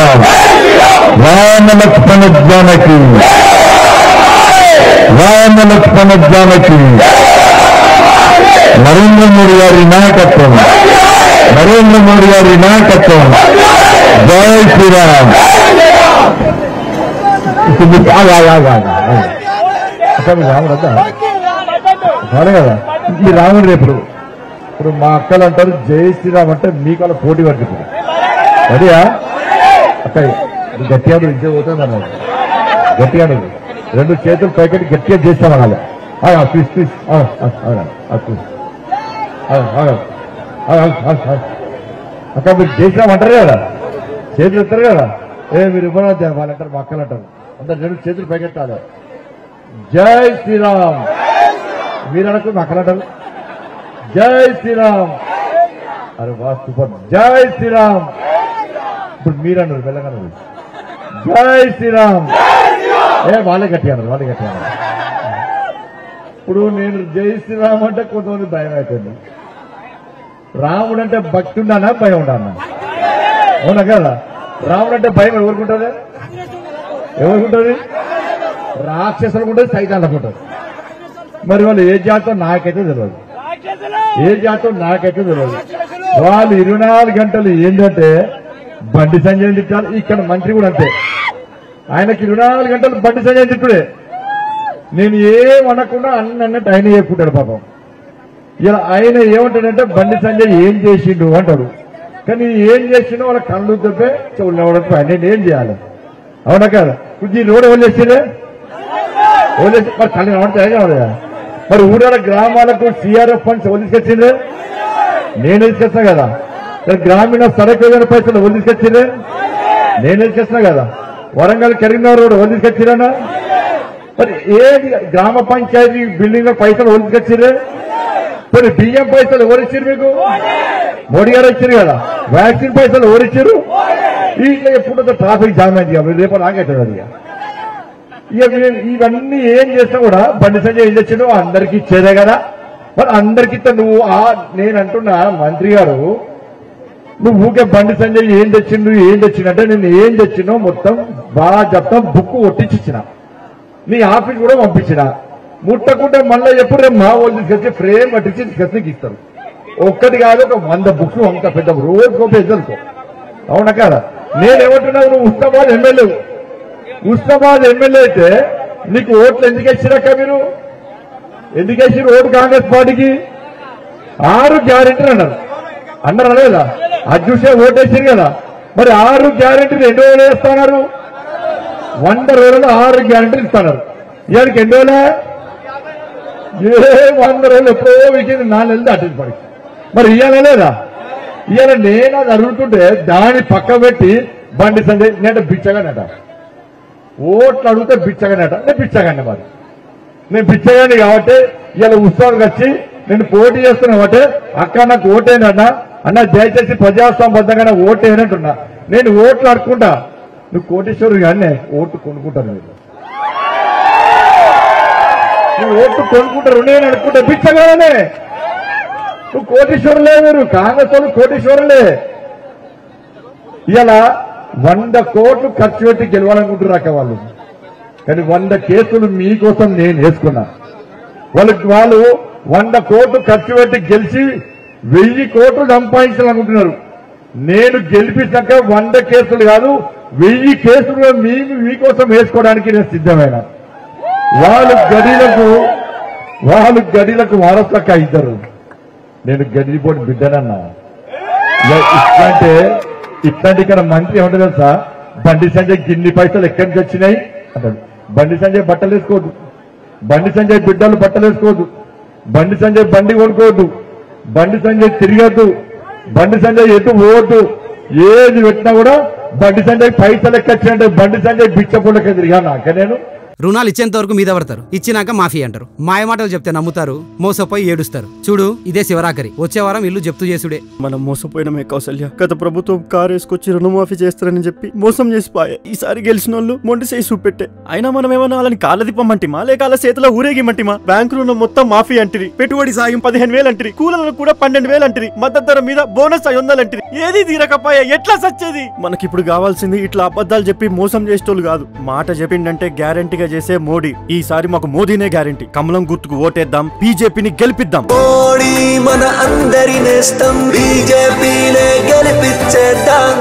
రామ లక్ష్మణ జానకి రామ లక్ష్మణ జానకి నరేంద్ర మోడీ గారి నాయకత్వం నరేంద్ర మోడీ గారి నాయకత్వం జై శ్రీరామ్ రాముడు కదా ఈ రాముడు రేపు ఇప్పుడు మా అక్కలు అంటారు జై శ్రీరామ్ అంటే మీకు అలా పోటీ పడుతుంది రెడీయా అక్క గట్టిగా ఇంకే పోతుంది అన్నారు గట్టిగా రెండు చేతులు పైకెట్టి గట్టిగా చేస్తామనాలి ప్లీజ్ ప్లీజ్ అక్క మీరు చేసినామంటారు కదా చేతులు ఎత్తారు కదా మీరు ఇవ్వడం వాళ్ళంటారు మా అక్కలు అంటారు అందరు రెండు చేతులు పైకెట్టాలి జై శ్రీరామ్ మీరు అనకు మా అక్కలు అంటారు జై శ్రీరామ్ అరే వా సూపర్ జై శ్రీరామ్ ఇప్పుడు మీరు అన్నారు వెళ్ళగలరు జై శ్రీరామ్ వాళ్ళే గట్టి అన్నారు వాళ్ళే గట్టి అన్నారు ఇప్పుడు నేను జై శ్రీరామ్ అంటే కొంతమంది భయం అవుతుంది రాముడు అంటే భక్తి ఉండానా భయం ఉండాలన్నా అవునా కదా రాముడు అంటే భయం ఎవరుకుంటుంది ఎవరుకుంటుంది రాక్షసులకు ఉంటుంది సైతాన్లకు ఉంటుంది మరి వాళ్ళు ఏ జాతో నాకైతే తెలియదు ఏ జాతో నాకైతే తెలియదు వాళ్ళు 24 గంటలు ఏంటంటే బండి సంజయ్ తిట్టాలి ఇక్కడ మంత్రి కూడా అంతే ఆయనకి 24 గంటలు బండి సంజయ్ తిట్టుడే నేను ఏమనకుండా అన్నట్టు ఆయన చెప్పుకుంటాడు పాపం ఇలా ఆయన ఏమంటాడంటే బండి సంజయ్ ఏం చేసిండు అంటాడు కానీ ఏం చేసిండో వాళ్ళ కళ్ళు తప్పే చెవులు నేను ఏం చేయాలి అవునా కదా ఈ రోడ్డు వదిలేసిందే వదిలేసి మరి కళ్ళు కనబడతాయా మరి ఊరాల గ్రామాలకు సిఆర్ఎఫ్ ఫండ్స్ వదిలికొచ్చిందే నేను తీసుకొస్తున్నా కదా గ్రామీణ సడక్ యోజన పైసలు వదిలికొచ్చిందే నేను తీసుకొస్తున్నా కదా వరంగల్ కరీంనగర్ రోడ్ వదిలికొచ్చిరన్నా మరి ఏది గ్రామ పంచాయతీ బిల్డింగ్ లో పైసలు వదిలికొచ్చిరే మరి బియ్యం పైసలు ఎవరిచ్చారు మీకు మోడీ గారు ఇచ్చారు కదా వ్యాక్సిన్ పైసలు ఎవరిచ్చారు ఇట్లా ఎప్పుడు ట్రాఫిక్ జామ్ అయింది రేపు నాకైతుంది ఇక ఇవన్నీ ఏం చేసినా కూడా బండి సంజయ్ ఏం తెచ్చిండు అందరికి ఇచ్చేదే కదా మరి అందరికి నువ్వు నేను అంటున్నా మంత్రి గారు నువ్వు ఊకే బండి సంజయ్ ఏం తెచ్చిండంటే నేను ఏం తెచ్చినో మొత్తం బాగా చెప్తాం బుక్ ఒట్టించిన నీ ఆఫీస్ కూడా పంపించిన ముట్టకుండా మళ్ళీ ఎప్పుడు రేపు మా వాళ్ళు తీసుకొచ్చి ఫ్రేమ్ పట్టించి తీసుకొచ్చి ఇస్తారు ఒక్కటి కాదు ఒక 100 బుక్స్ అంత పెద్ద రోజుకో పెద్దలుకో అవునా కదా నేనేమంటున్నావు నువ్వు ఉస్మాబాద్ ఎమ్మెల్యే అయితే నీకు ఓట్లు ఎందుకు వేసిరాక మీరు ఎందుకు వేసిరు ఓటు కాంగ్రెస్ పార్టీకి 6 గ్యారెంటీలు అన్నారు లేదా అది చూసే ఓటేసారు కదా మరి 6 గ్యారెంటీలు ఎన్ని రోజులు వేస్తున్నారు 100 రోజులు 6 గ్యారెంటీలు ఇస్తున్నారు ఇవాళకి ఎన్ని రోజులే 100 రోజులు ఎప్పుడో వీకింది 4 నెలలు దాటింది పడి మరి ఇవాళ లేదా ఇవాళ నేను అది అడుగుతుంటే దాన్ని పక్క పెట్టి బండి సంజయ్ నేట బిచ్చగానట ఓట్లు అడిగితే బిచ్చగానట నేను బిచ్చగానే మరి నేను బిచ్చగాని కాబట్టి ఇవాళ ఉత్సవానికి వచ్చి నేను పోటీ చేస్తున్నా కాబట్టి అక్క నాకు ఓటేనన్నా అన్న దయచేసి ప్రజాస్వామ్యబద్ధంగా ఓటేనంటున్నా నేను ఓట్లు అడుకుంటా నువ్వు కోటేశ్వరు కానీ ఓట్లు కొనుక్కుంటాను నువ్వు ఓట్లు కొనుక్కుంటారు నేను అనుకుంటా బిచ్చగానే నువ్వు కోటేశ్వరులే మీరు కాంగ్రెస్ వాళ్ళు కోటేశ్వరులే ఇలా 100 కోట్లు ఖర్చు పెట్టి గెలవాలనుకుంటున్నాక వాళ్ళు కానీ 100 కేసులు మీకోసం నేను వేసుకున్నా వాళ్ళు 100 కోట్లు ఖర్చు పెట్టి గెలిచి 1000 కోట్లు సంపాదించాలనుకుంటున్నారు నేను గెలిపించాక 100 కేసులు కాదు 1000 కేసులు మీకోసం వేసుకోవడానికి నేను సిద్ధమైన వాళ్ళు గడిలకు వారసక్క ఇద్దరు నేను గడిపోటీ బిడ్డనన్నా ఇట్లాంటి ఇక్కడ మంత్రి ఏమంటారు తెలుసా బండి సంజయ్ గిన్ని పైసలు ఎక్కడి నుంచి వచ్చినాయి అంటాడు బండి సంజయ్ బట్టలు వేసుకోవద్దు బండి సంజయ్ బిడ్డలు బట్టలు వేసుకోవద్దు బండి సంజయ్ బండి కొనుక్కోవద్దు బండి సంజయ్ తిరగద్దు బండి సంజయ్ ఎటు పోవద్దు ఏది పెట్టినా కూడా బండి సంజయ్ పైసలు ఎక్కొచ్చినట్టే బండి సంజయ్ బిచ్చపూలకే తిరిగా నాకే నేను రుణాలు ఇచ్చేంత వరకు మీద పడతారు, ఇచ్చినాక మాఫీ అంటారు. మాయ మాటలు చెప్తే నమ్ముతారు, మోసపోయి ఏడుస్తారు. చూడు ఇదే శివరాకరి, వచ్చే వారం ఇల్లు జప్తు చేసుడే. మనం మోసపోయినమే కౌసల్య. గత ప్రభుత్వం కారు వేసుకొచ్చి రుణమాఫీ చేస్తారని చెప్పి మోసం చేసిపోయా. ఈసారి గెలిచిన వాళ్ళు మొండి చేసి చూపెట్టే. అయినా మనం ఏమన్నా వాళ్ళని కాళ్ళ దిప్పమంటిమా లేక వాళ్ళ చేతిలో ఊరేగిమంటిమా? బ్యాంకు రుణం మొత్తం మాఫీ అంటిరి, పెట్టుబడి సాయం 15,000 అంటిరి, కూలీలకు కూడా 12,000 అంటిరి, మద్దతు ధర మీద బోనస్ 500 అంటిరి. ఏది తీరకపోయా ఎట్లా సచ్చేది? మనకిప్పుడు కావాల్సింది ఇట్లా అబద్ధాలు చెప్పి మోసం చేసేటోళ్ళు కాదు, మాట చెప్పిండంటే గ్యారంటీగా చేసే మోడీ. ఈసారి మాకు మోదీనే గ్యారంటీ. కమలం గుర్తుకు ఓటేద్దాం, బీజేపీని గెలిపిద్దాం. మోడీ మన అందరి నేస్తం, బీజేపీనే గెలిపించేద్దాం.